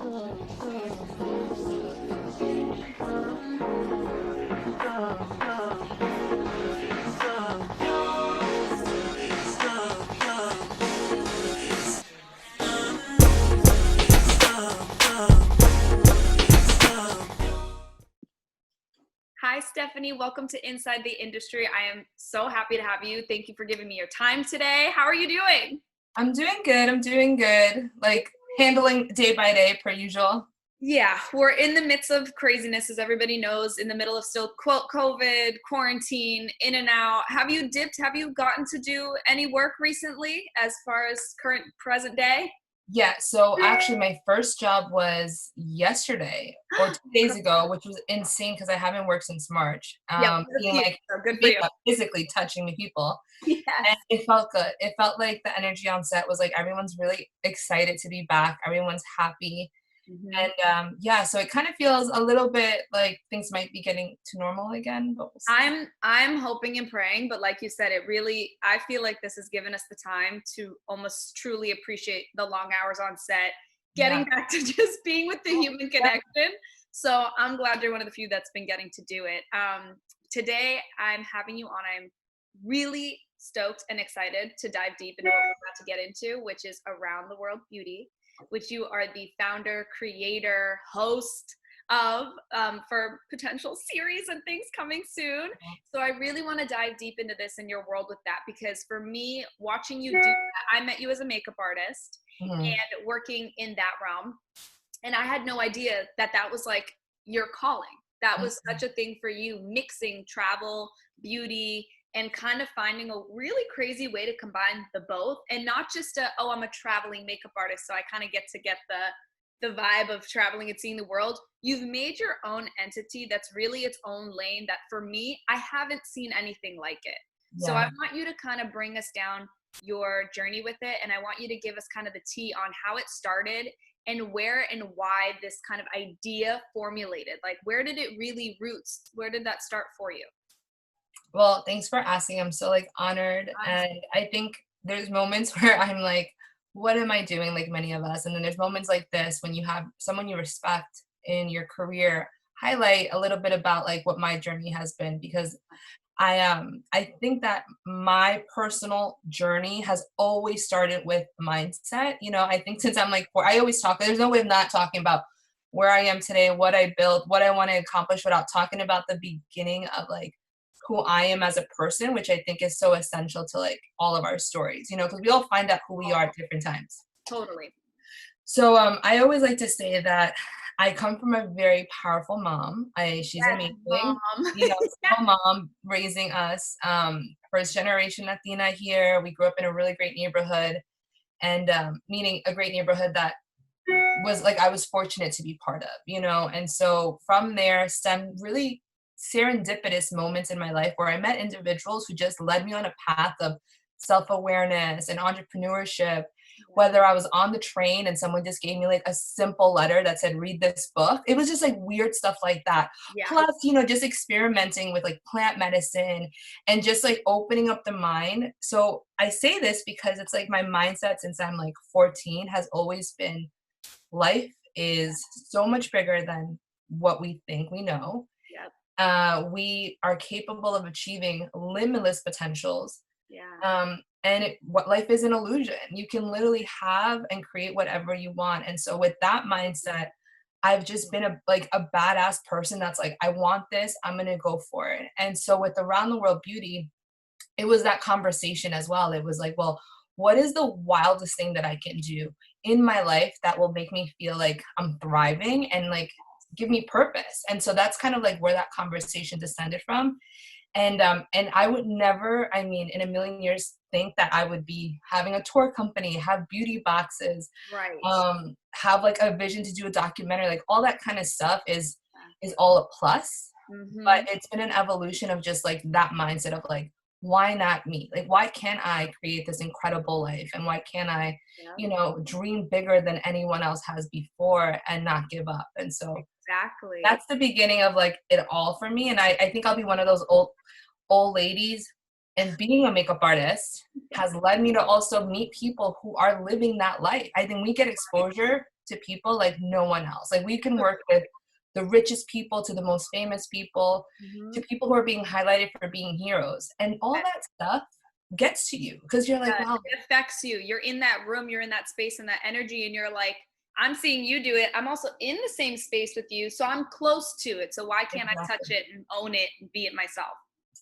Hi, Stephanie. Welcome to Inside the Industry. I am so happy to have you. Thank you for giving me your time today. How are you doing? I'm doing good. I'm doing good. Like handling day by day per usual. Yeah, we're in the midst of craziness, as everybody knows, in the middle of still quote COVID, quarantine, in and out. Have you dipped? Have you gotten to do any work recently as far as current present day? Yeah, so actually my first job was yesterday or 2 days ago, which was insane because I haven't worked since March. Yep, Being like so good for you. physically touching the people. And Yes. it felt good. It felt like the energy on set was like everyone's really excited to be back. Everyone's happy. Mhm. And yeah, so it kind of feels a little bit like things might be getting to normal again, but we'll see. I'm hoping and praying, but like you said, it really I feel like this has given us the time to almost truly appreciate the long hours on set, Yeah. getting back to just being with the human connection. So I'm glad you're one of the few that's been getting to do it. Today I'm having you on. I'm really stoked and excited to dive deep into what we're about to get into, which is Around the World Beauty, which you are the founder, creator, host of for potential series and things coming soon. So I really want to dive deep into this in your world with that, because for me, watching you do that, I met you as a makeup artist Mhm. and working in that realm. And I had no idea that that was like your calling. That was such a thing for you, mixing travel, beauty, and kind of finding a really crazy way to combine the both, and not just oh, I'm a traveling makeup artist, so I kind of get the vibe of traveling and seeing the world. You've made your own entity that's really its own lane that for me, I haven't seen anything like it. So I Yeah. want you to kind of bring us down your journey with it, and I want you to give us kind of the tea on how it started and where and why this kind of idea formulated. Like, where did it really roots? Where did that start for you? Well, thanks for asking. I'm so like honored. And I think there's moments where I'm like, what am I doing? Like many of us. And then there's moments like this when you have someone you respect in your career highlight a little bit about like what my journey has been, because I think that my personal journey has always started with mindset. I think since I'm like I always talk, there's no way of not talking about where I am today, what I built, what I want to accomplish without talking about the beginning of like who I am as a person, which I think is so essential to like all of our stories, because we all find out who we are at different times. Totally. So I always like to say that I come from a very powerful mom. She's Yes, amazing. mom. Yeah. Single mom raising us. First generation Latina here. We grew up in a really great neighborhood, and meaning a great neighborhood that was like I was fortunate to be part of. And so from there stemmed really serendipitous moments in my life where I met individuals who just led me on a path of self-awareness and entrepreneurship, whether I was on the train and someone just gave me like a simple letter that said read this book. It was just like weird stuff like that. Yeah. Plus, just experimenting with like plant medicine and just like opening up the mind. So I say this because it's like my mindset since I'm like 14 has always been life is so much bigger than what we think we know. Yep. We are capable of achieving limitless potentials. Yeah. And what life is an illusion. You can literally have and create whatever you want. And so with that mindset, I've just been a badass person that's like, I want this, I'm gonna go for it. And so with Around the World Beauty, it was that conversation as well. It was like, well, what is the wildest thing that I can do in my life that will make me feel like I'm thriving and like give me purpose? And so that's kind of like where that conversation descended from. And I would never, I mean, in a million years, think that I would be having a tour company, have beauty boxes, Right. have like a vision to do a documentary, like all that kind of stuff is all a plus. But Mm-hmm. it's been an evolution of just like that mindset of like, why not me? Like, why can't I create this incredible life? And why can't I, Yep. dream bigger than anyone else has before and not give up? And so Exactly. that's the beginning of like it all for me. And I think I'll be one of those old ladies. And being a makeup artist has led me to also meet people who are living that life. I think we get exposure to people like no one else. Like we can work with the richest people to the most famous people to Mhm. people who are being highlighted for being heroes. And all Yes, that stuff gets to you because you're like, yes, wow, it affects you. You're in that room, you're in that space and that energy, and you're like, I'm seeing you do it. I'm also in the same space with you, so I'm close to it. So why can't I touch exactly. it and own it and be it myself?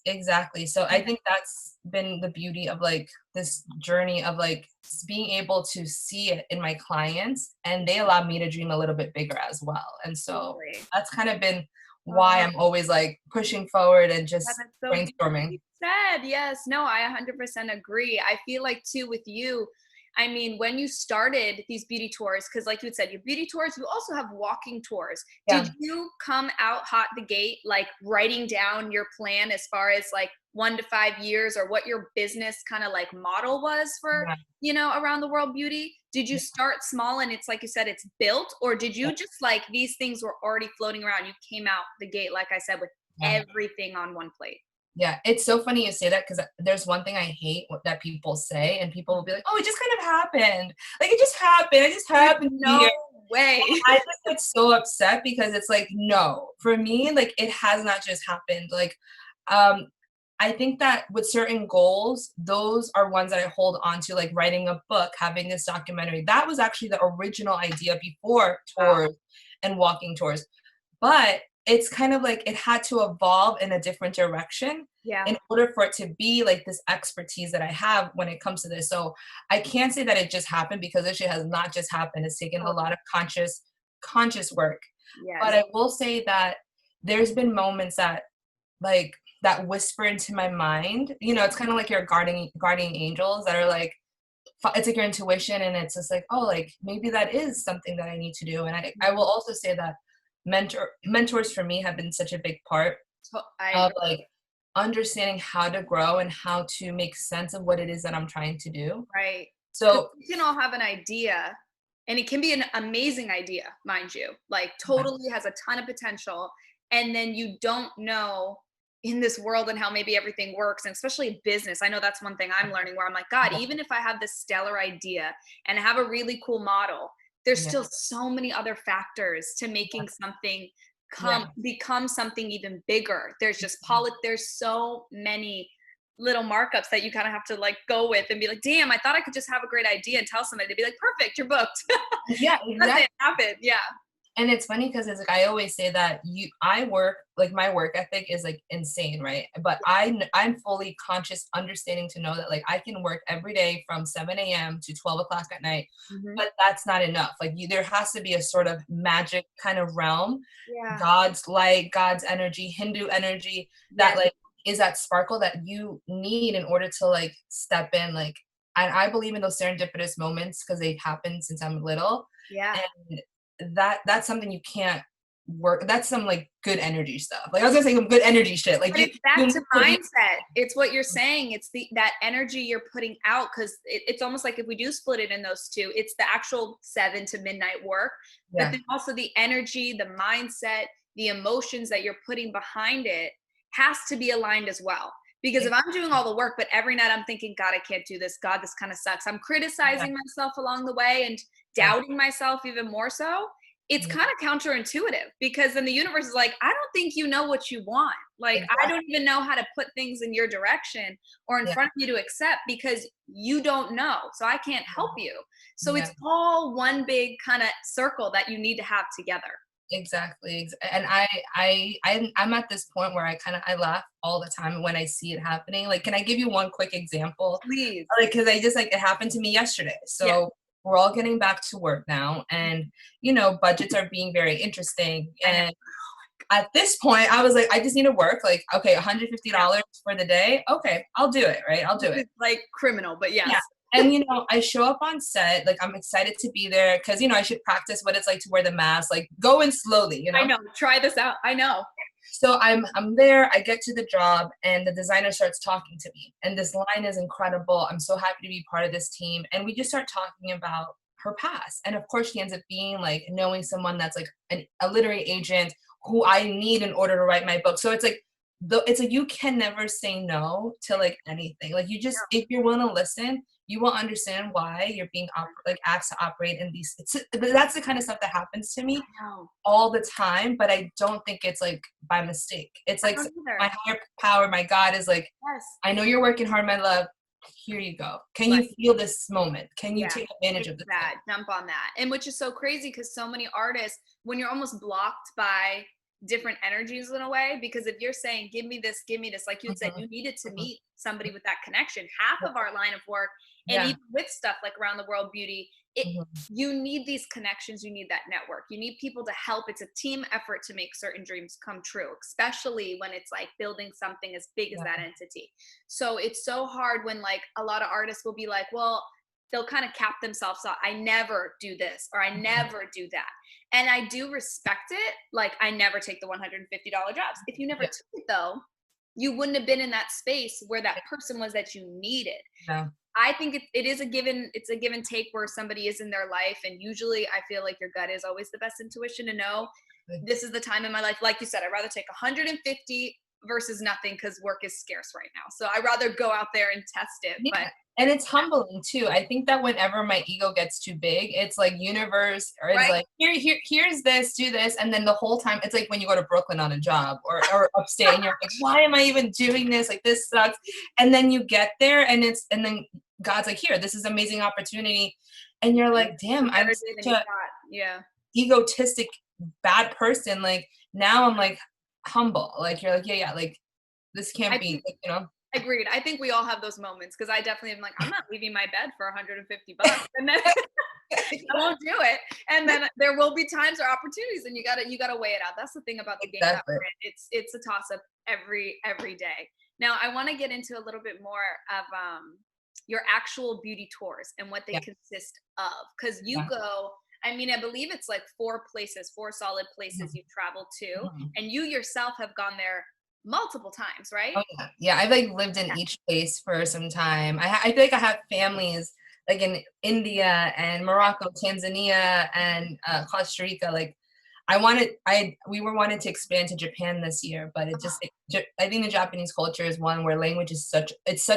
Exactly. So Yeah. I think that's been the beauty of like this journey of like being able to see it in my clients and they allow me to dream a little bit bigger as well. And so Totally. that's kind of been why Oh, I'm always like pushing forward and that just is so brainstorming. beautifully said. Yes. No, I 100% agree. I feel like too with you, I mean, when you started these beauty tours, because like you had said, your beauty tours, you also have walking tours. Did Yeah. you come out hot the gate, like writing down your plan as far as like 1 to 5 years or what your business kind of like model was for, Yeah. around the world beauty? Did you start small and it's like you said, it's built, or did you just like these things were already floating around? You came out the gate, like I said, with Yeah. everything on one plate. Yeah, it's so funny you say that because there's one thing I hate that people say, and people will be like, "Oh, it just kind of happened. Like it just happened. It just There's happened to be no here." way. I just get so upset because it's like, no, for me, like it has not just happened. Like, um, I think that with certain goals, those are ones that I hold on to, like writing a book, having this documentary. That was actually the original idea before Wow. tours and walking tours. But it's kind of like it had to evolve in a different direction Yeah. in order for it to be like this expertise that I have when it comes to this. So I can't say that it just happened because this shit has not just happened. It's taken a lot Totally. of conscious work. But Yes. I will say that there's been moments that like that whisper into my mind. You know, it's kind of like your guardian angels that are like it's like your intuition and it's just like, oh, like maybe that is something that I need to do. And I will Mhm. also say that mentors for me have been such a big part I of agree. like understanding how to grow and how to make sense of what it is that I'm trying to do. Right. Because So we can all have an idea, and it can be an amazing idea, mind you, like yeah, totally has a ton of potential. And then you don't know in this world and how maybe everything works, and especially business. I know that's one thing I'm learning where I'm like, God, yeah, even if I have this stellar idea and I have a really cool model, there's yeah, still so many other factors to making something yeah, become something even bigger. There's just there's so many little markups that you kind of have to like go with and be like, damn, I thought I could just have a great idea and tell somebody to be like, perfect, you're booked. yeah, exactly. Doesn't happen. Yeah. And it's funny because it's like I always say that I work like my work ethic is like insane, right? But I'm fully conscious, understanding to know that like I can work every day from 7 a.m. to 12 o'clock at night, Hmm. but that's not enough. Like there has to be a sort of magic kind of realm, Yeah. God's light, God's energy, Hindu energy that Yes. like is that sparkle that you need in order to like step in. Like, and I believe in those serendipitous moments because they've happened since I'm little, Yeah. and that's something you can't work. That's some like good energy stuff. Like I was gonna say some good energy shit. Like But it's you back need to to be mindset. It's what you're saying. It's that energy you're putting out, because it's almost like if we do split it in those two, it's the actual 7 to midnight work, but yeah, then also the energy, the mindset, the emotions that you're putting behind it has to be aligned as well. Because if ex- I'm doing all the work, but every night I'm thinking, God, I can't do this. God, this kind of sucks. I'm yeah, criticizing myself along the way and yeah, doubting myself even more so. It's yeah, kind of counterintuitive because then the universe is like, I don't think you know what you want. Like, I exactly, don't even know how to put things in your direction or in yeah, front of you to accept because you don't know. So I can't help you. So yeah. it's all one big kind of circle that you need to have together. Exactly. And I'm at this point where I laugh all the time when I see it happening. Like, can I give you one quick example? Please. Like, because I just like it happened to me yesterday. Yeah. So we're all getting back to work now, and budgets are being very interesting. I know. And at this point, I was like, I just need to work. Like, okay, Yeah. $150 for the day. Okay, I'll do it. Right, I'll do Which it. is like criminal, but yes. Yeah. And I show up on set, like I'm excited to be there because I should practice what it's like to wear the mask, like go in slowly. I know. Try this out. I know. So I'm there, I get to the job and the designer starts talking to me. And this line is incredible. I'm so happy to be part of this team. And we just start talking about her past. And of course she ends up being like knowing someone that's like a literary agent who I need in order to write my book. So it's like it's like you can never say no to like anything. Like you just, if you're willing to listen, you will understand why you're being like asked to operate in these. That's the kind of stuff that happens to me No, all the time, but I don't think it's like by mistake. It's I like don't my either. higher power, my God is like, Yes. I know you're working hard, my love. Here you go. Can Right. you feel this moment? Can you Yeah. take advantage It's of this that. Jump on that. And which is so crazy because so many artists, when you're almost blocked by different energies in a way, because if you're saying, give me this, like you had said, moment? you needed to Mhm. meet somebody with that connection. Half of our line of work, and Yeah. even with stuff like around the world beauty, it Mhm. you need these connections, you need that network. You need people to help. It's a team effort to make certain dreams come true, especially when it's like building something as big as Yeah. that entity. So it's so hard when like a lot of artists will be like, well, they'll kind of cap themselves off. I never do this or I Mhm. never do that. And I do respect it. Like I never take the $150 jobs. If you never Yeah. took it though, you wouldn't have been in that space where that person was that you needed. Yeah. I think it is a given, it's a give and take where somebody is in their life. And usually I feel like your gut is always the best intuition to know this is the time in my life. Like you said, I'd rather take 150 versus nothing because work is scarce right now. So I'd rather go out there and test it. Yeah, But and it's humbling too. I think that whenever my ego gets too big, it's like universe or is right, like here's this, do this, and then the whole time it's like when you go to Brooklyn on a job or upstate and you're like, why am I even doing this? Like this sucks. And then you get there and then God's like, here, this is amazing opportunity. And you're like, it's a damn, I'm better day than such you a thought. Yeah. egotistic bad person. Like now I'm like humble. Like you're like, yeah, like this can't I be think like, you know. agreed. I think we all have those moments because I definitely am like, I'm not leaving my bed for 150 bucks. And then I won't do it. And then there will be times or opportunities and you gotta weigh it out. That's the thing about the game that Exactly. we're in. It's a toss up every day. Now I want to get into a little bit more of your actual beauty tours and what they Yeah. consist of. Because you Yeah. go, I mean, I believe it's like four solid places Mhm. you've traveled to, Mhm. and you yourself have gone there multiple times, right? Oh, yeah. Yeah, I've, like, lived in Yeah. each place for some time. I feel like I have families, like, in India and Morocco, Tanzania, and, Costa Rica, like, we were wanting to expand to Japan this year, but it just I think the Japanese culture is one where language is such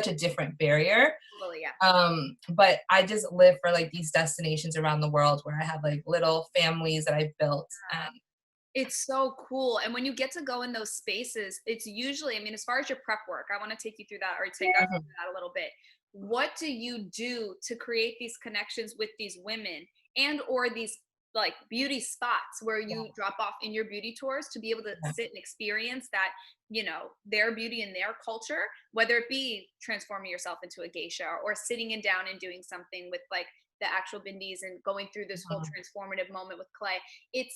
a different barrier, Totally, yeah. but I just live for, like, these destinations around the world where I have, like, little families that I've built, and It's so cool. And when you get to go in those spaces, it's usually, I mean, as far as your prep work, I want to take you through that or take us Mhm. through that a little bit. What do you do to create these connections with these women and or these like beauty spots where you Yeah, drop off in your beauty tours to be able to yeah. sit and experience that, their beauty and their culture, whether it be transforming yourself into a geisha or sitting in down and doing something with like the actual bindis and going through this whole Mhm. transformative moment with clay.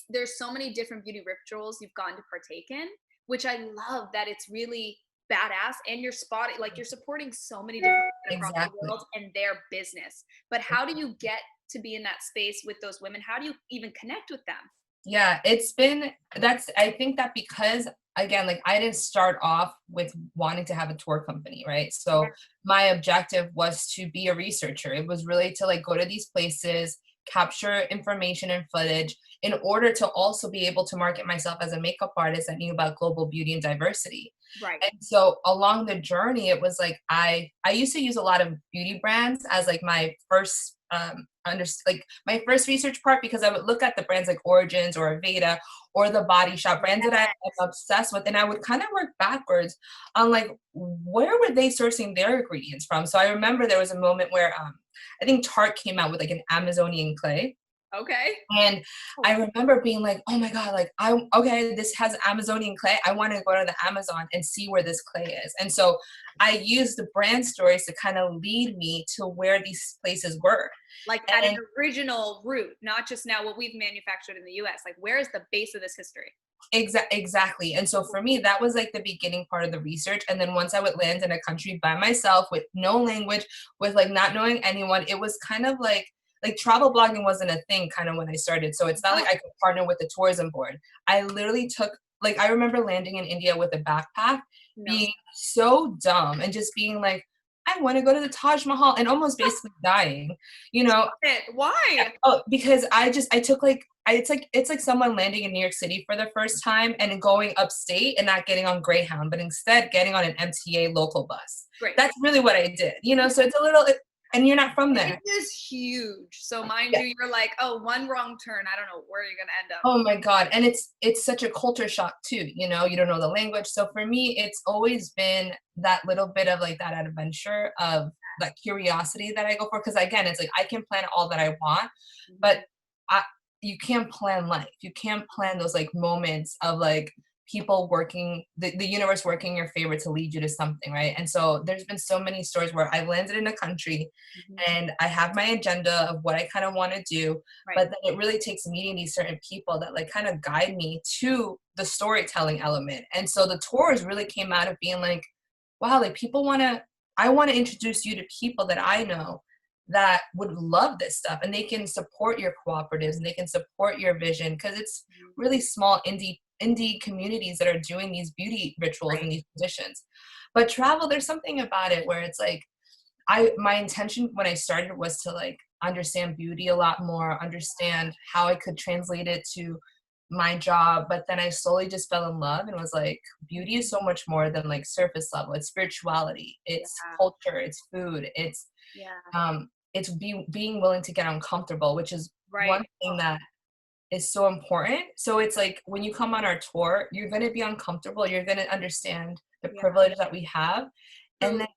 There's so many different beauty rituals you've gotten to partake in, which I love that it's really badass and you're spotting like you're supporting so many different women across the Exactly. world and their business. But how do you get to be in that space with those women? How do you even connect with them? Yeah, I think that because again, like I didn't start off with wanting to have a tour company, right? Yeah. So my objective was to be a researcher. It was really to like go to these places, capture information and footage in order to also be able to market myself as a makeup artist that knew about global beauty and diversity. Right. And so along the journey, it was like I used to use a lot of beauty brands as like my first like my first research part because I would look at the brands like Origins or Aveda or the Body Shop brands that I'm obsessed with, and I would kind of work backwards on like where were they sourcing their ingredients from. So I remember there was a moment where I think Tarte came out with like an Amazonian clay, Okay. and Oh, I remember being like, "Oh my God, like okay, this has Amazonian clay. I want to go to the Amazon and see where this clay is." And so I used the brand stories to kind of lead me to where these places were. like at an And original root, not just now what we've manufactured in the US. Like, where is the base of this history? exactly. And so for me, that was like the beginning part of the research. And then once I would land in a country by myself with no language, with like not knowing anyone, it was kind of like travel blogging wasn't a thing kind of when I started. So it's not Oh, like I could partner with the tourism board. I literally took like I remember landing in India with a backpack, no. being so dumb and just being like, I want to go to the Taj Mahal and almost basically dying, you know. Stop it. Why? Oh, because I took like it's like someone landing in New York City for the first time and going upstate and not getting on Greyhound, but instead getting on an MTA local bus. Great. That's really what I did, you know? So it's a little, and you're not from there. It is huge. So mind Yeah. you, you're like, oh, one wrong turn. I don't know where you're gonna end up. Oh my God. And it's such a culture shock too, you know, you don't know the language. So for me, it's always been that little bit of like that adventure of that curiosity that I go for. Cause again, it's like I can plan all that I want, but I, you can't plan life. You can't plan those like moments of like people working, the universe working in your favor to lead you to something, right? And so there's been so many stories where I landed in a country and I have my agenda of what I kind of want to do, Right. but then it really takes meeting these certain people that like kind of guide me to the storytelling element. And so the tours really came out of being like, wow, like I want to introduce you to people that I know that would love this stuff and they can support your cooperatives and they can support your vision because it's really small indie communities that are doing these beauty rituals and these traditions. But travel, there's something about it where it's like my intention when I started was to like understand beauty a lot more, understand how I could translate it to my job, but then I slowly just fell in love and was like, beauty is so much more than like surface level. It's spirituality, it's culture, it's food, it's being willing to get uncomfortable, which is one thing that is so important. So it's like when you come on our tour, you're going to be uncomfortable, you're going to understand the privilege that we have, and then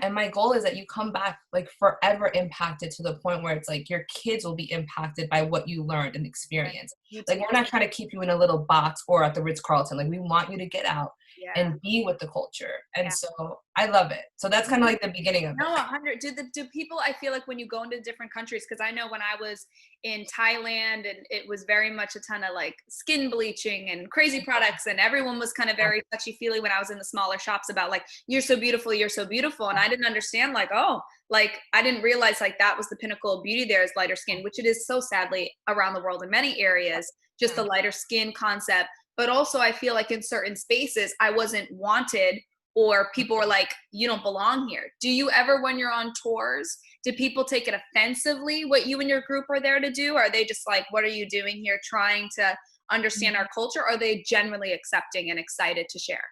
and my goal is that you come back like forever impacted to the point where it's like your kids will be impacted by what you learned and experienced. Like we're not trying to keep you in a little box or at the Ritz-Carlton. Like we want you to get out and be with the culture. And so I love it. So that's kind of like the beginning of it. No, 100. Do people, I feel like when you go into different countries, because I know when I was in Thailand and it was very much a ton of like skin bleaching and crazy products and everyone was kind of very touchy-feely when I was in the smaller shops about like, you're so beautiful, you're so beautiful. And I didn't understand like, oh, like I didn't realize like that was the pinnacle of beauty there is lighter skin, which it is so sadly around the world in many areas, just the lighter skin concept. But also I feel like in certain spaces I wasn't wanted or people were like, you don't belong here. Do you ever, when you're on tours, do people take it offensively what you and your group are there to do? Or are they just like, what are you doing here trying to understand our culture? Or are they genuinely accepting and excited to share?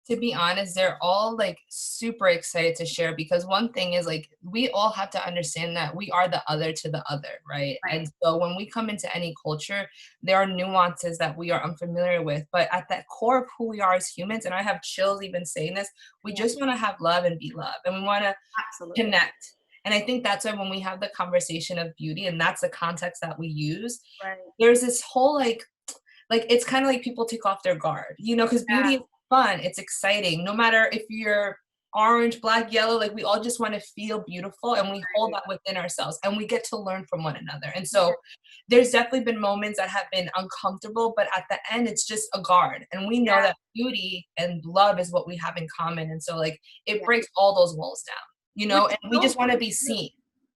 To be honest, they're all like super excited to share because one thing is like we all have to understand that we are the other to the other, right? And so when we come into any culture, there are nuances that we are unfamiliar with. But at that core of who we are as humans, and I have chills even saying this, we just want to have love and be loved, and we want to connect. And I think that's why when we have the conversation of beauty, and that's the context that we use, there's this whole like it's kind of like people take off their guard, you know, because beauty is fun, it's exciting. No matter if you're orange, black, yellow, like we all just want to feel beautiful and we hold that within ourselves and we get to learn from one another. And so there's definitely been moments that have been uncomfortable, but at the end it's just a guard. And we know that beauty and love is what we have in common. And so like it breaks all those walls down, you know, and we just want to be seen.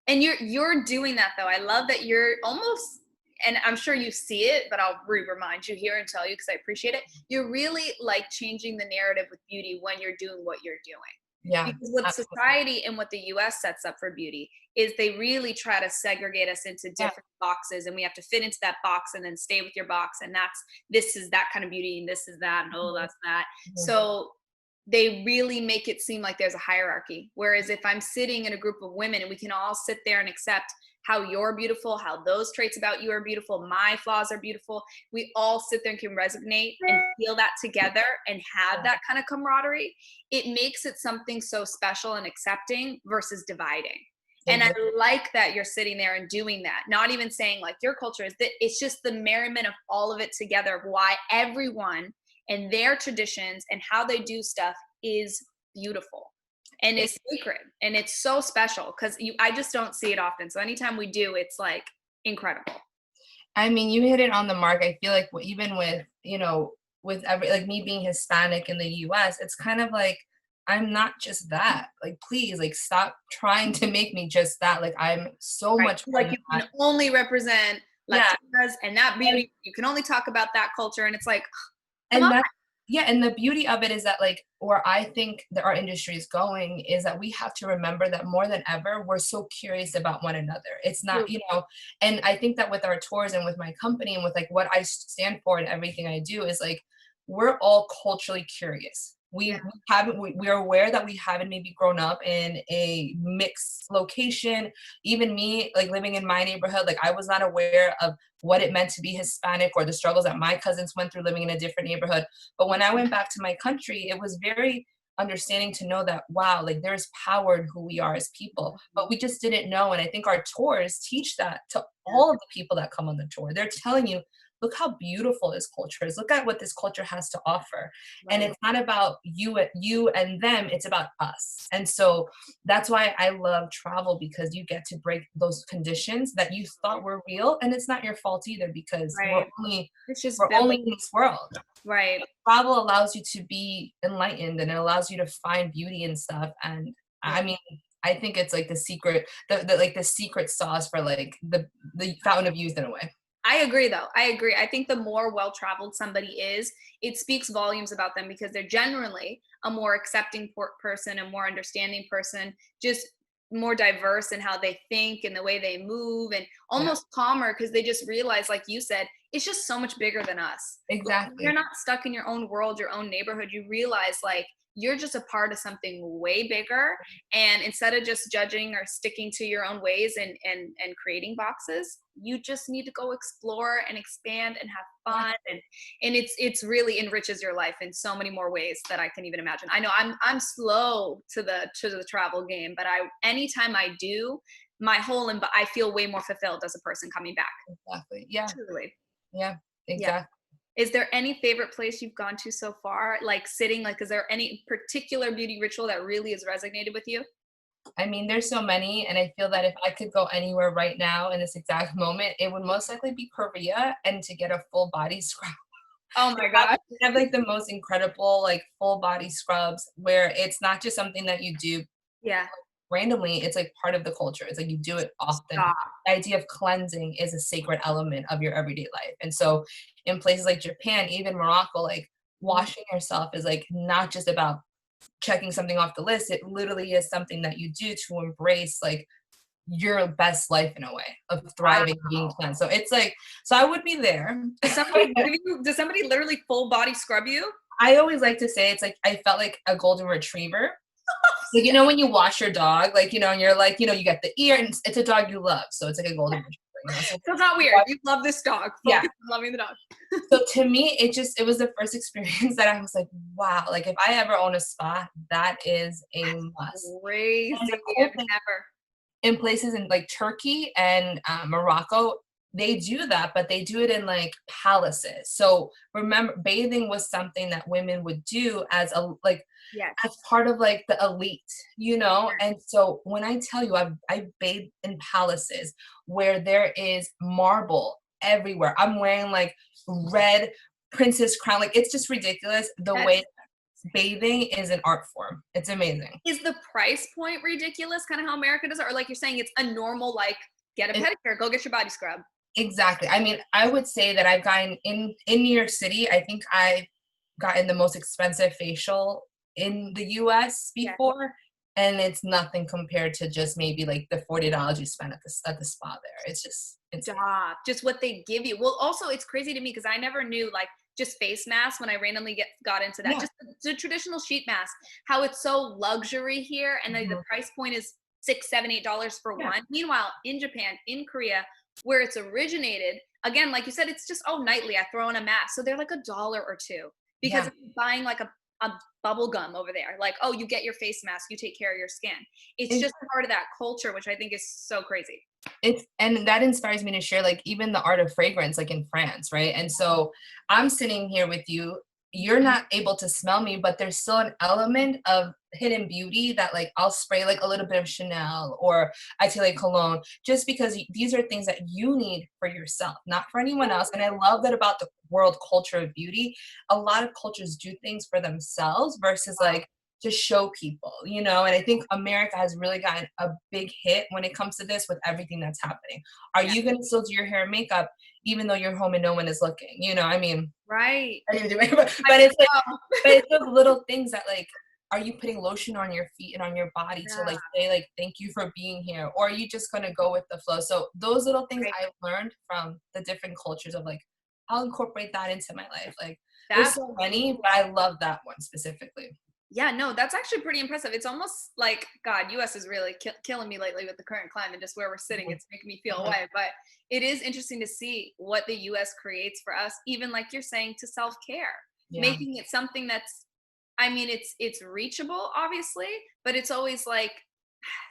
And you're doing that though. I love that you're almost, and I'm sure you see it, but I'll remind you here and tell you because I appreciate it. You're really like changing the narrative with beauty when you're doing what you're doing. Yeah. Because what society and what the US sets up for beauty is they really try to segregate us into different boxes and we have to fit into that box and then stay with your box. And this is that kind of beauty and this is that and oh, that's that. So they really make it seem like there's a hierarchy. Whereas if I'm sitting in a group of women and we can all sit there and accept how you're beautiful, how those traits about you are beautiful, my flaws are beautiful, we all sit there and can resonate and feel that together and have that kind of camaraderie, it makes it something so special and accepting versus dividing. And I like that you're sitting there and doing that, not even saying like your culture is that, it's just the merriment of all of it together of why everyone and their traditions and how they do stuff is beautiful and it's sacred and it's so special because I just don't see it often. So anytime we do, it's like incredible. I mean, you hit it on the mark. I feel like even with, you know, with every, like me being Hispanic in the US, it's kind of like, I'm not just that. Like, please, like, stop trying to make me just that. Like, I'm so much more like you can only represent Latinas and that beauty. You can only talk about that culture. And it's like, and Yeah, and the beauty of it is that, like, where I think that our industry is going is that we have to remember that more than ever, we're so curious about one another. It's not, True. you know, and I think that with our tours and with my company and with like what I stand for and everything I do is like we're all culturally curious. Yeah. We're aware that we haven't maybe grown up in a mixed location. Even me, like living in my neighborhood, like I was not aware of what it meant to be Hispanic or the struggles that my cousins went through living in a different neighborhood. But when I went back to my country, it was very understanding to know that, wow, like there's power in who we are as people. But we just didn't know. And I think our tours teach that to Yeah. all of the people that come on the tour. They're telling you, look how beautiful this culture is. Look at what this culture has to offer. And Right. it's not about you and them, it's about us. And so that's why I love travel, because you get to break those conditions that you thought were real. And it's not your fault either, because Right. It's just we're only building. in this world. Right. Travel allows you to be enlightened, and it allows you to find beauty and stuff. And Yeah. I mean, I think it's like the secret, the like the secret sauce for like the fountain of youth in a way. I agree though. I agree. I think the more well-traveled somebody is, it speaks volumes about them because they're generally a more accepting person, a more understanding person, just more diverse in how they think and the way they move and Yeah, almost calmer because they just realize, like you said, it's just so much bigger than us. Like, you're exactly. not stuck in your own world, your own neighborhood. You realize like you're just a part of something way bigger, and instead of just judging or sticking to your own ways and creating boxes, you just need to go explore and expand and have Yeah. fun, and it's really enriches your life in so many more ways that I can even imagine. I know I'm slow to the travel game, but I anytime I do, I feel way more fulfilled as a person coming back. Exactly. Yeah. Truly. Yeah. Yeah. Exactly. Is there any favorite place you've gone to so far? Like sitting, like, is there any particular beauty ritual that really has resonated with you? I mean, there's so many, and I feel that if I could go anywhere right now in this exact moment, it would most likely be Korea, and to get a full body scrub. Oh They my have, God. they have like the most incredible like full body scrubs where it's not just something that you do Yeah. randomly, it's like part of the culture. It's like you do it often. Stop. The idea of cleansing is a sacred element of your everyday life. And so in places like Japan, even Morocco, like Mhm. washing yourself is like not just about checking something off the list. It literally is something that you do to embrace like your best life in a way of Wow. thriving, being cleansed. So it's like, so I would be there. Does somebody literally full body scrub you? I always like to say it's like I felt like a golden retriever. Like, you know, when you wash your dog, like, you know, and you're like, you know, you get the ear, and it's a dog you love. So it's like a golden retriever, you know. So So it's not weird. You love this dog. yeah. Focus on loving the dog. So to me, it was the first experience that I was like, wow, like if I ever own a spa, that is a must. And the Crazy. cool I've thing never. in places in like Turkey and Morocco, they do that, but they do it in like palaces. So remember, bathing was something that women would do as a like Yes. as part of like the elite, you know? Yes. And so when I tell you I've bathed in palaces where there is marble everywhere. I'm wearing like red princess crown. Like it's just ridiculous the way That's bathing is an art form. It's amazing. is the price point ridiculous? Kind of how America does it, or like you're saying, it's a normal like get a It, pedicure, go get your body scrub. exactly. I mean, I would say that I've gotten in New York City, I think I've gotten the most expensive facial in the US Yeah. before, and it's nothing compared to just maybe like the $40 you spend at the spa there. It's just it's Stop. Just what they give you. Well, also it's crazy to me because I never knew like just face masks when I randomly got into that. yeah. Just the traditional sheet mask, how it's so luxury here, and the Mhm. price point is $6, $7, $8 for Yeah. one. Meanwhile, in Japan, in Korea, where it's originated, again, like you said, it's just nightly. I throw in a mask, so they're like $1 or two because Yeah. if you're buying like a bubble gum over there, like, oh, you get your face mask, you take care of your skin. It's It's just part of that culture, which I think is so crazy. it's and that inspires me to share like even the art of fragrance like in France, right? And so I'm sitting here with you. You're not able to smell me, but there's still an element of hidden beauty that like I'll spray like a little bit of Chanel or Atelier Cologne just because these are things that you need for yourself, not for anyone else. And I love that about the world culture of beauty. A lot of cultures do things for themselves versus like to show people, you know, and I think America has really gotten a big hit when it comes to this with everything that's happening. Are Yeah. you going to still do your hair and makeup even though you're home and no one is looking? You know, I mean, Right. I didn't even do makeup, I but it's like, know. but it's those little things that like, are you putting lotion on your feet and on your body to Yeah. like say like thank you for being here, or are you just gonna go with the flow? So those little things Right. I learned from the different cultures of like I'll incorporate that into my life. Like there's That's so many, but I love that one specifically. Yeah, no, that's actually pretty impressive. It's almost like, God, US is really killing me lately with the current climate, just where we're sitting. Mhm, It's making me feel mhm. away. But it is interesting to see what the US creates for us, even like you're saying, to self-care, Yeah, making it something that's, I mean, it's reachable, obviously, but it's always like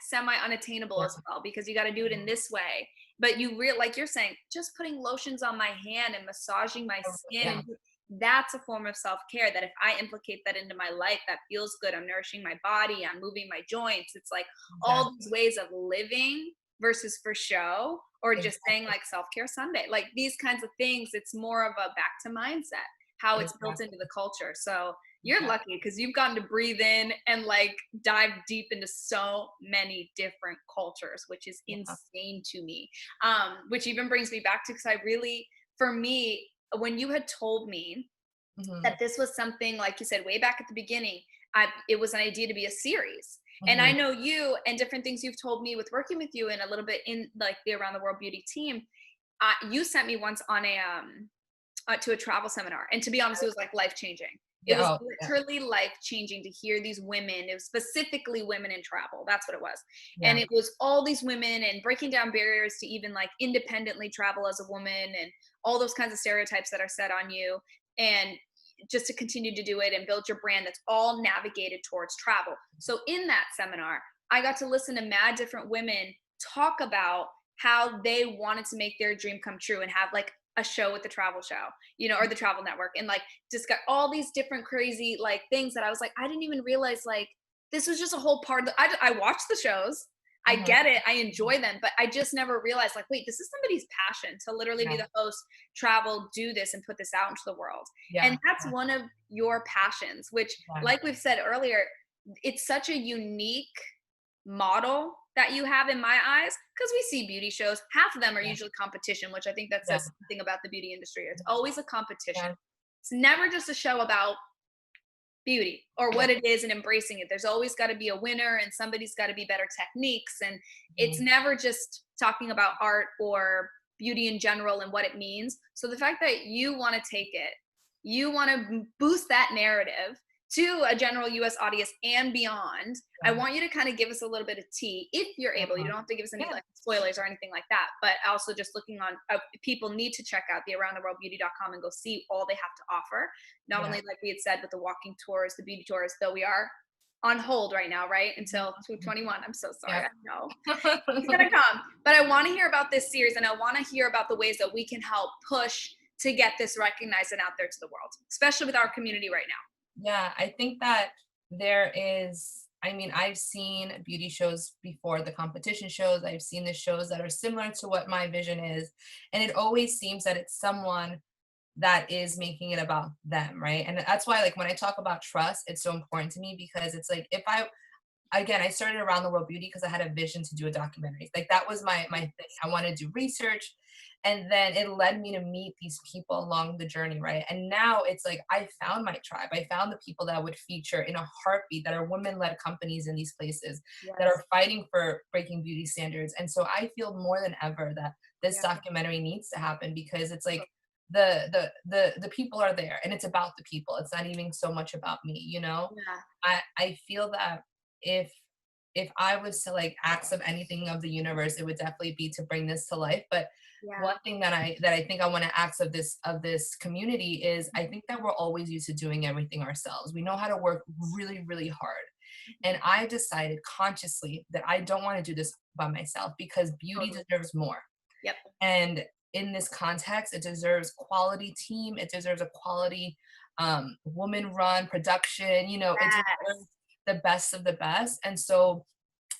semi unattainable yeah, as well because you got to do it in this way. But like you're saying, just putting lotions on my hand and massaging my skin yeah, and that's a form of self-care that if I implicate that into my life, that feels good. I'm nourishing my body, I'm moving my joints. It's like all exactly, these ways of living versus for show or just saying exactly, like self-care Sunday. Like these kinds of things, it's more of a back to mindset, how it's built into exactly, the culture. So you're exactly. lucky because you've gotten to breathe in and like dive deep into so many different cultures, which is Yeah. insane to me. Which even brings me back to because I really, for me, when you had told me Mhm, that this was something like you said way back at the beginning, it was an idea to be a series. And I mhm. know you and different things you've told me with working with you and a little bit in like the Around the World Beauty team. You sent me once on a to a travel seminar. And to be honest, it was like life changing. It Yeah, was oh, yeah, literally life changing to hear these women. It was specifically women in travel. That's what it was. And yeah, it was all these women and breaking down barriers to even like independently travel as a woman and all those kinds of stereotypes that are set on you. And just to continue to do it and build your brand that's all navigated towards travel. So in that seminar, I got to listen to mad different women talk about how they wanted to make their dream come true and have like a show with the travel show, or the travel network and like just got all these different crazy like things that I was like, I didn't even realize like this was just a whole part of I watch the shows. I mhm, get it. I enjoy them, but I just never realized like, wait, this is somebody's passion to literally be yeah, the host, travel, do this and put this out into the world. yeah, And that's one of your passions, which yeah, like we've said earlier, it's such a unique model that you have in my eyes because we see beauty shows half of them are yeah, usually competition, which I think that yeah, says something about the beauty industry. It's always a competition. yeah, It's never just a show about beauty or yeah, what it is and embracing it. There's always got to be a winner and somebody's got to be better techniques, and it's mhm, never just talking about art or beauty in general and what it means. So the fact that you want to take it, you want to boost that narrative to a general US audience and beyond. I yeah, want you to kind of give us a little bit of tea if you're able. You uh-huh, don't have to give us any yeah, like spoilers or anything like that, but also just looking on people need to check out the aroundtheworldbeauty.com and go see all they have to offer. Not yeah. only like we had said with the walking tours, the beauty tours, though we are on hold right now, right? Until 2021. I'm so sorry. Yeah. I know it's gonna come. But I want to hear about this series and I want to hear about the ways that we can help push to get this recognized and out there to the world, especially with our community right now. Yeah, I think that there is, I mean, I've seen beauty shows before the competition shows. I've seen the shows that are similar to what my vision is. And it always seems that it's someone that is making it about them, right? And that's why, like, when I talk about trust, it's so important to me because it's like, if I, again, I started Around the World Beauty because I had a vision to do a documentary. Like that was my thing. I wanted to do research, and then it led me to meet these people along the journey, right? And now it's like I found my tribe. I found the people that would feature in a heartbeat that are women-led companies in these places that Yes. are fighting for breaking beauty standards. And so I feel more than ever that this Yeah. documentary needs to happen because it's So, like the people are there and it's about the people. It's not even so much about me, you know? yeah. I feel that if if I was to like ask of anything of the universe, it would definitely be to bring this to life. But Yeah. one thing that I think I want to ask of this community is I think that we're always used to doing everything ourselves. We know how to work really, really hard. And I decided consciously that I don't want to do this by myself because beauty Totally. deserves more. Yep. And in this context, it deserves quality team, it deserves a quality woman run production, you know, it deserves Yes. the best of the best. And so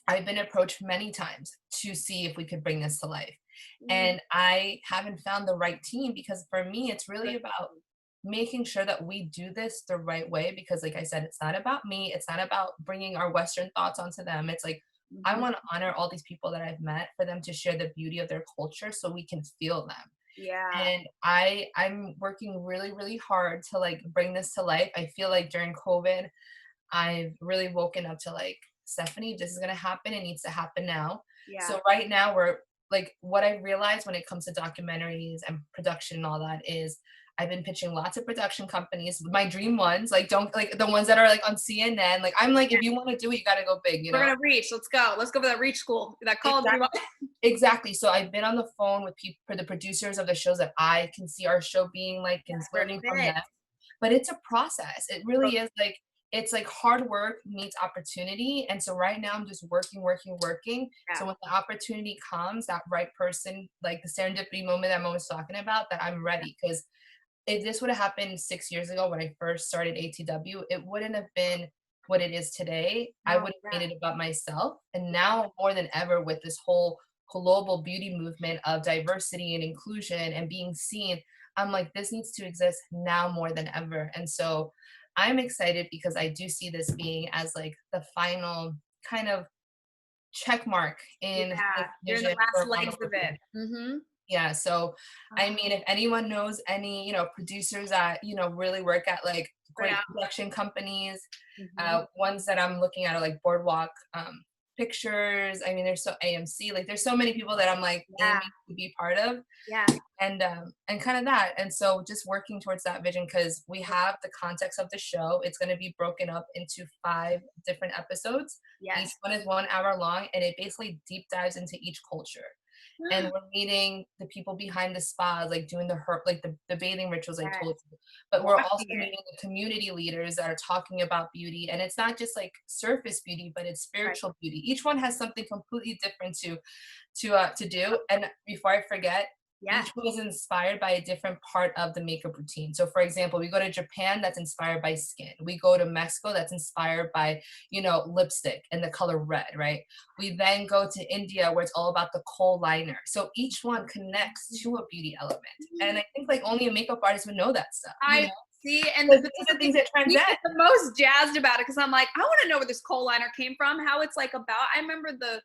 I've been approached many times to see if we could bring this to life. Mm, And I haven't found the right team because for me, it's really good about question. making sure that we do this the right way, because like I said, it's not about me, it's not about bringing our Western thoughts onto them. It's like I Mhm. want to honor all these people that I've met, for them to share the beauty of their culture so we can feel them. Yeah. And I'm working really, really hard to like bring this to life. I feel like during COVID, I've really woken up to like, Stephanie, this is gonna happen. It needs to happen now. Yeah. So right now we're like, what I realized when it comes to documentaries and production and all that is, I've been pitching lots of production companies, my dream ones, like don't like the ones that are like on CNN. Like I'm like, if you want to do it, you gotta go big, you We're know? gonna reach. Let's go. Let's go for that reach school. That college we Exactly. want. Exactly. So I've been on the phone with people, for the producers of the shows that I can see our show being like, and That's where it learning from them. fits. But it's a process. It really is like, it's like hard work meets opportunity. And so right now I'm just working, working, working. Yeah. So when the opportunity comes, that right person, like the serendipity moment that I'm always talking about, that I'm ready. Because if this would have happened 6 years ago when I first started ATW, it wouldn't have been what it is today. I No, would have yeah. made it about myself. And Yeah. now more than ever, with this whole global beauty movement of diversity and inclusion and being seen, I'm like, this needs to exist now more than ever. And so I'm excited because I do see this being as like the final kind of check mark in this Yeah. You're in the vision last for legs Mama of it. Mhm. yeah, so I Oh, mean, if anyone knows any, producers that, really work at like right great on. production companies, Mhm. ones that I'm looking at are like Boardwalk Pictures. I mean, there's so AMC, like there's so many people that I'm like Yeah. aiming to be part of, Yeah. and kind of that. And so just working towards that vision, because we have the context of the show. It's going to be broken up into 5 different episodes. Each Yes. one is 1 hour long, and it basically deep dives into each culture, and we're meeting the people behind the spas, like doing the herb, like the bathing rituals I told Yes. you. But we're also Watching it. meeting the community leaders that are talking about beauty, and it's not just like surface beauty, but it's Right. spiritual beauty. Each one has something completely different to do. And before I forget, Yes. each one is inspired by a different part of the makeup routine. So for example, we go to Japan, that's inspired by skin. We go to Mexico, that's inspired by, lipstick and the color red, right? We then go to India, where it's all about the kohl liner. So each one connects to a beauty element. And I think like only a makeup artist would know that stuff, I see, and Because but these that's are the thing. things that We transcend. get the most jazzed about it because I'm like, I want to know where this coal liner came from, how it's like about. I remember the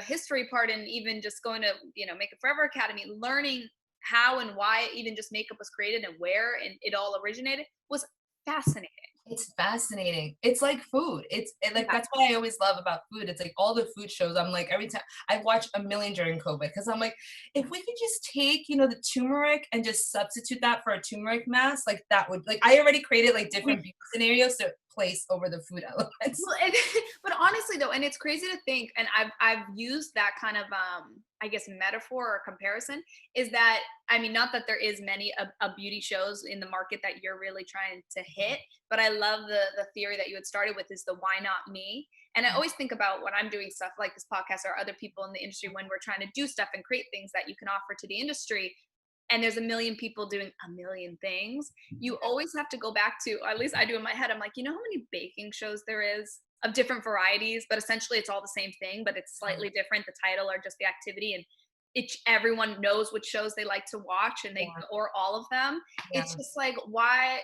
history part, and even just going to Makeup Forever Academy, learning how and why even just makeup was created and where and it all originated was fascinating. It's fascinating. It's like food. Like Yeah. that's what I always love about food. It's like all the food shows. I'm like every time I've watched a million during COVID, because I'm like, if we could just take, the turmeric and just substitute that for a turmeric mask, like that would like I already created like different beauty scenarios to place over the food elements. Well, and, but honestly though, and it's crazy to think, and I've used that kind of I guess metaphor or comparison, is that I mean, not that there is many beauty shows in the market that you're really trying to hit, but I love the theory that you had started with, is the why not me. And I always think about when I'm doing stuff like this podcast or other people in the industry, when we're trying to do stuff and create things that you can offer to the industry, and there's a million people doing a million things, you always have to go back to, or at least I do in my head, I'm like, how many baking shows there is of different varieties, but essentially it's all the same thing, but it's slightly different, the title or just the activity, and everyone knows which shows they like to watch, and they Yeah, or all of them. yeah. It's just like, why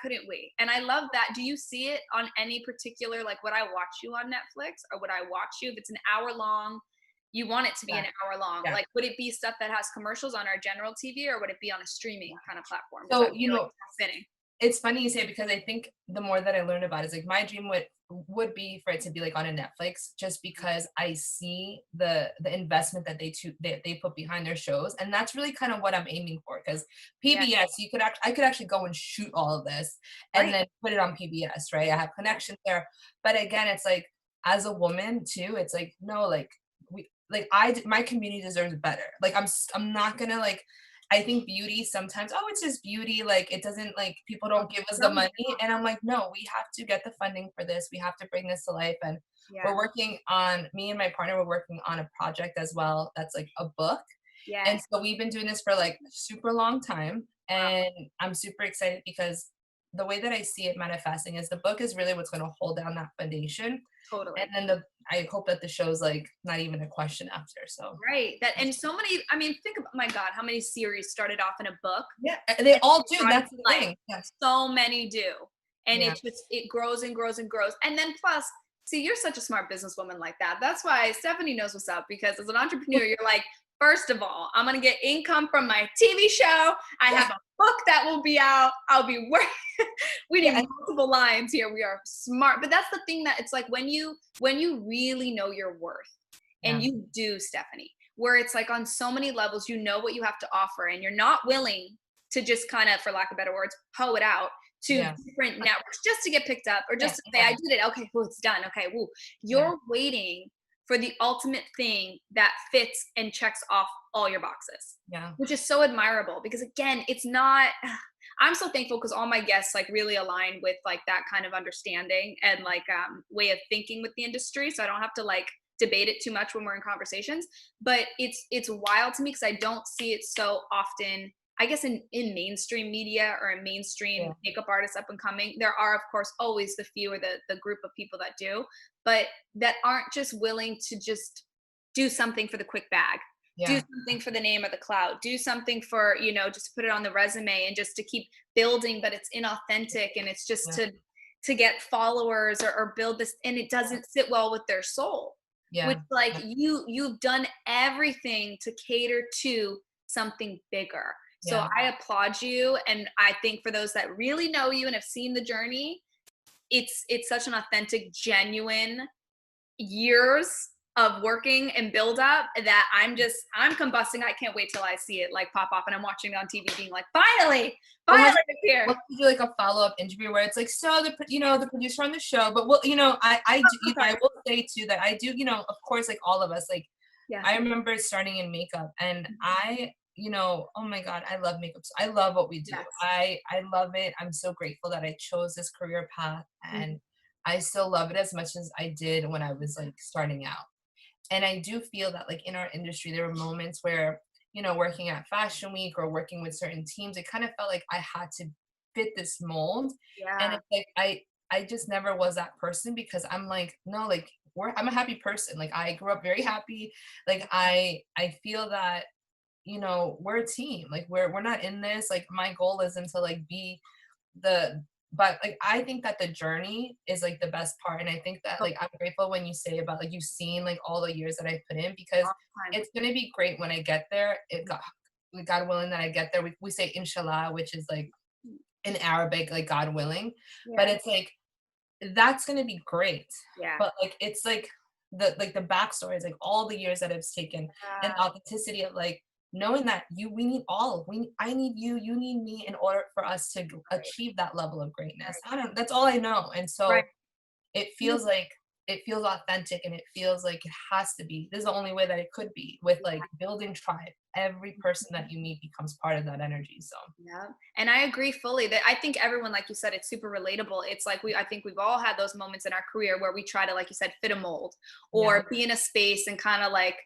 couldn't we? And I love that. Do you see it on any particular, like, would I watch you on Netflix, or would I watch you if it's an hour long? You want it to be Yeah, an hour long. yeah. Like, would it be stuff that has commercials on our general TV, or would it be on a streaming kind of platform? Because I So, feel like it's fitting. it's funny you say, because I think the more that I learn about it, it's like my dream would be for it to be like on a Netflix, just because I see the investment that they put behind their shows, and that's really kind of what I'm aiming for. Because Yeah. PBS, I could actually go and shoot all of this and Right. then put it on PBS, right? I have connections there, but again, it's like as a woman too, it's like no, like my community deserves better. Like I'm not gonna like I think beauty sometimes, oh, it's just beauty. Like it doesn't like people don't give us the No. money. And I'm like, no, we have to get the funding for this. We have to bring this to life. And Yeah. me and my partner, we're working on a project as well. That's like a book. And Yes. so we've been doing this for like super long time. Wow. And I'm super excited because the way that I see it manifesting is the book is really what's going to hold down that foundation. And Totally. then I hope that the show's like not even a question after. So Right. That, and so many, I mean, think about, my God, how many series started off in a book, yeah, they and all do. brought it That's to the life. thing. Yes. So many do. And Yeah. it grows and grows and grows. And then plus, see, you're such a smart businesswoman like that. That's why Stephanie knows what's up, because as an entrepreneur, you're like, first of all, I'm going to get income from my TV show. I have a book that will be out. I'll be working. We need Yeah. multiple lines here. We are smart. But that's the thing, that it's like when you really know your worth, and Yeah. you do, Stephanie, where it's like on so many levels, you know what you have to offer, and you're not willing to just kind of, for lack of better words, hoe it out to Yeah. different networks just to get picked up, or Yeah. just to say, I did it. Okay, well, it's done. Okay, woo. Yeah. You're waiting for the ultimate thing that fits and checks off all your boxes, Yeah. which is so admirable, because again, it's not, I'm so thankful because all my guests like really align with like that kind of understanding and like way of thinking with the industry. So I don't have to like debate it too much when we're in conversations. But it's wild to me because I don't see it so often. I guess in mainstream media or in mainstream Yeah. makeup artists up and coming, there are of course always the few or the group of people that do, but that aren't just willing to just do something for the quick bag, do Yeah. something for the name of the cloud, do something for, just put it on the resume and just to keep building, but it's inauthentic and it's just Yeah. to get followers, or build this, and it doesn't sit well with their soul. Which Yeah. like you've done everything to cater to something bigger. So Yeah. I applaud you, and I think for those that really know you and have seen the journey, it's such an authentic, genuine years of working and build up that I'm combusting. I can't wait till I see it like pop off and I'm watching it on TV being like, finally, Well, finally it's here. we'll do like a follow-up interview where it's like, so the producer on the show, but well, I do, Oh, sorry. I will say too that I do, of course, like all of us, like Yeah. I remember starting in makeup and oh my God, I love makeup. I love what we do. Yes. I love it. I'm so grateful that I chose this career path and I still love it as much as I did when I was like starting out. And I do feel that like in our industry, there were moments where, working at Fashion Week or working with certain teams, it kind of felt like I had to fit this mold. And Yeah. it's like I just never was that person because I'm like, no, like I'm a happy person. Like I grew up very happy. Like I feel that, we're a team. Like we're not in this. Like my goal isn't to like be the but like I think that the journey is like the best part. And I think that like I'm grateful when you say about like you've seen like all the years that I put in because it's gonna be great when I get there. God willing that I get there. We say inshallah, which is like in Arabic, like God willing. But Yeah. it's like that's gonna be great. Yeah. But like it's like the backstory is like all the years that it's taken and authenticity of like knowing that we need I need you, you need me in order for us to achieve that level of greatness. That's all I know. And Right. so it feels like it feels authentic and it feels like it has to be. This is the only way that it could be with like building tribe. Every person that you meet becomes part of that energy. So Yeah. And I agree fully that I think everyone, like you said, it's super relatable. It's like I think we've all had those moments in our career where we try to, like you said, fit a mold or be in a space and kind of like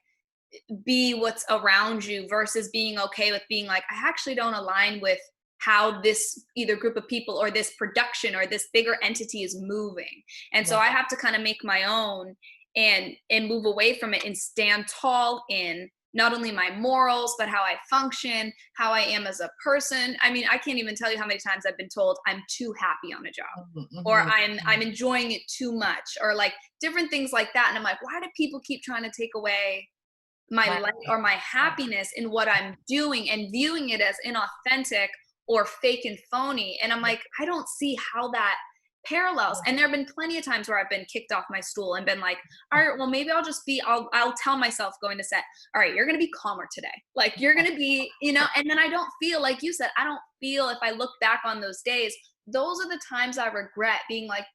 be what's around you versus being okay with being like, I actually don't align with how this either group of people or this production or this bigger entity is moving. And so I have to kind of make my own and move away from it and stand tall in not only my morals, but how I function, how I am as a person. I mean, I can't even tell you how many times I've been told I'm too happy on a job or I'm enjoying it too much or like different things like that. And I'm like, why do people keep trying to take away my life or my happiness in what I'm doing and viewing it as inauthentic or fake and phony? And I'm like, I don't see how that parallels. And there have been plenty of times where I've been kicked off my stool and been like, all right, well, maybe I'll tell myself going to set, all right, you're going to be calmer today. Like you're going to be, and then I don't feel like you said, I don't feel if I look back on those days, those are the times I regret being like,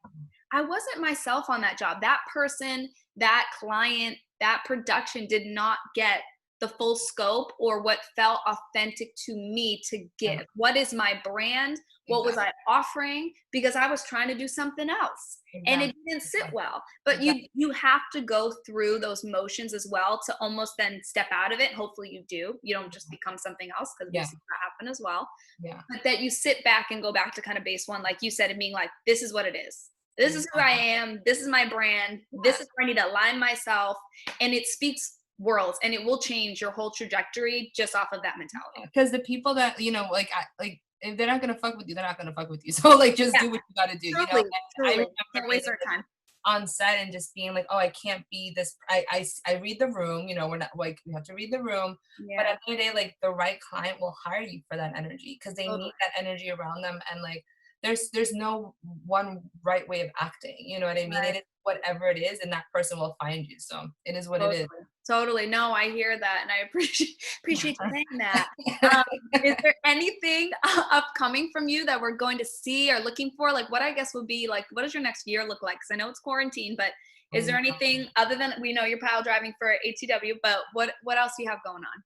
I wasn't myself on that job. That person, that client, that production did not get the full scope or what felt authentic to me to Yeah, give. What is my brand? What was exactly, I offering? Because I was trying to do something else and it exactly, didn't sit exactly, well. But exactly. you have to go through those motions as well to almost then step out of it. Hopefully you do. You don't just become something else because we've Yeah, seen that happen as well. yeah, But that you sit back and go back to kind of base one, like you said, and being like, this is what it is. This is who I exactly. am. This is my brand. Yeah. This is where I need to align myself. And it speaks worlds and it will change your whole trajectory just off of that mentality. Because the people that, like, if they're not gonna fuck with you, they're not gonna fuck with you. So, like, just Yeah, do what you gotta do, you know? truly, And I truly. remember Can't being waste our time. on set and just being like, "Oh, I can't be this." I read the room, we're not like, we have to read the room, but Yeah, at the end of the day, like, the right client will hire you for that energy because they totally. need that energy around them, and, like, there's no one right way of acting, you know what I mean? Right. It is whatever it is, and that person will find you, so it is what it Totally. is. Totally. No, I hear that and I appreciate you saying that. Um, is there anything upcoming from you that we're going to see or looking for? Like what I guess would be like, what does your next year look like? Because I know it's quarantine, but is there anything other than we know you're pile driving for ATW, but what else do you have going on?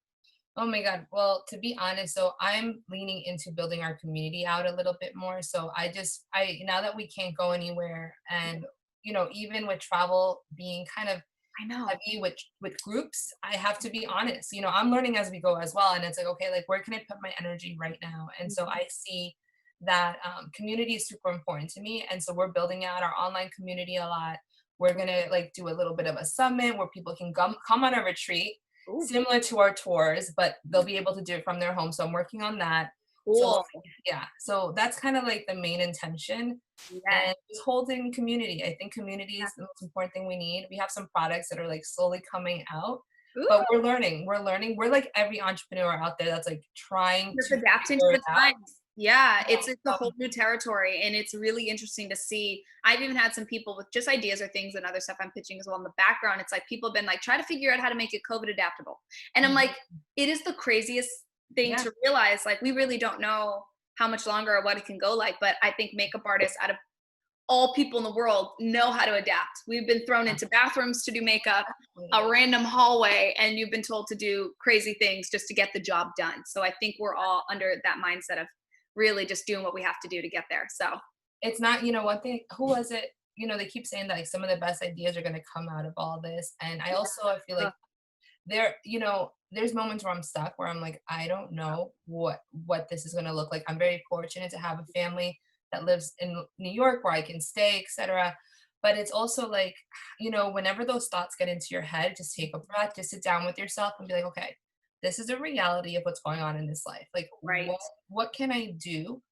Oh my God. Well, to be honest, so I'm leaning into building our community out a little bit more. So now that we can't go anywhere and, even with travel being kind of I know. heavy with groups, I have to be honest. I'm learning as we go as well. And it's like, okay, like where can I put my energy right now? And so Mhm. I see that community is super important to me. And so we're building out our online community a lot. We're gonna like do a little bit of a summit where people can come on a retreat Ooh, similar to our tours, but they'll be able to do it from their home. So I'm working on that. So cool. yeah, so that's kind of like the main intention Yes. and just holding community. I think community Yeah. is the most important thing we need. We have some products that are like slowly coming out, but Ooh, we're learning. We're learning. We're like every entrepreneur out there that's like trying just to adapting to figure the it out. times. Yeah, Yeah, it's a whole new territory, and it's really interesting to see. I've even had some people with just ideas or things and other stuff I'm pitching as well in the background. It's like people have been like, try to figure out how to make it COVID adaptable. And I'm like, it is the craziest thing yeah, to realize. Like, we really don't know how much longer or what it can go like. But I think makeup artists out of all people in the world know how to adapt. We've been thrown yeah, into bathrooms to do makeup, exactly. a random hallway, and you've been told to do crazy things just to get the job done. So I think we're all under that mindset of really just doing what we have to do to get there. So It's not, one thing. Who was it? They keep saying that like some of the best ideas are going to come out of all this, and I feel uh, like there's moments where I'm stuck where I'm like, I don't know what this is gonna look like. I'm very fortunate to have a family that lives in New York where I can stay, etc. But it's also like, whenever those thoughts get into your head, just take a breath, just sit down with yourself and be like, okay, this is a reality of what's going on in this life. Like, right. what can I do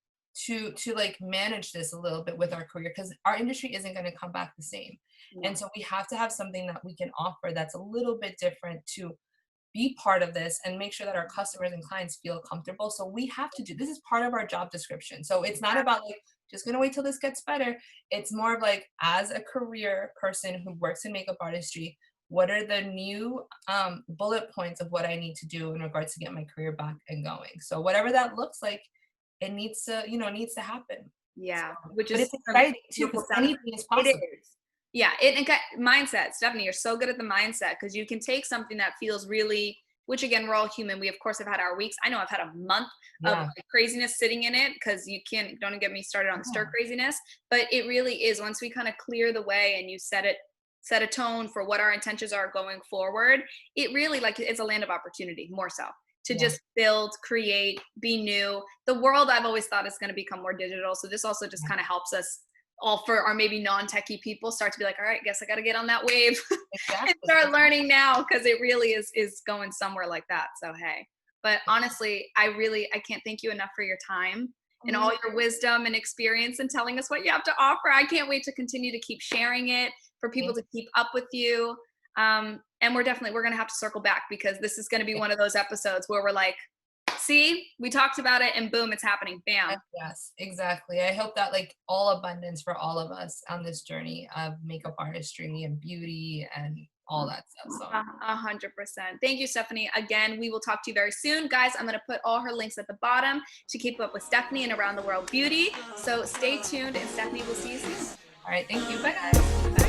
to like manage this a little bit with our career? Because our industry isn't going to come back the same. No. And so we have to have something that we can offer that's a little bit different to be part of this and make sure that our customers and clients feel comfortable. So we have to do this is part of our job description. So it's not about like just gonna wait till this gets better. It's more of like as a career person who works in makeup artistry, what are the new bullet points of what I need to do in regards to get my career back and going? So whatever that looks like, it needs to happen. So, Yeah, which but is it's a exciting too beautiful because sound. anything is It possible. is. Yeah, it got mindset. Stephanie, you're so good at the mindset because you can take something that feels really, which again, we're all human. We of course have had our weeks. I know I've had a month of Yeah. like craziness sitting in it because you can't don't get me started on the stir Yeah. craziness. But it really is once we kind of clear the way and you set a tone for what our intentions are going forward, it really like it's a land of opportunity more so to Yeah. just build, create, be new. The world I've always thought is going to become more digital. So this also just Yeah. kind of helps us all for our maybe non-techie people start to be like, all right, guess I got to get on that wave and Exactly. start learning now because it really is going somewhere like that. So hey, but honestly, I can't thank you enough for your time and all your wisdom and experience and telling us what you have to offer. I can't wait to continue to keep sharing it for people Thank to keep up with you. And we're gonna have to circle back because this is gonna be you. one of those episodes where we're like, see, we talked about it and boom, it's happening. Bam. Yes, exactly. I hope that like all abundance for all of us on this journey of makeup artistry and beauty and all that stuff. So 100%. Thank you, Stephanie. Again, we will talk to you very soon. Guys, I'm going to put all her links at the bottom to keep up with Stephanie and Around the World Beauty. So stay tuned, and Stephanie will see you soon. all right, thank you. Bye guys. Bye.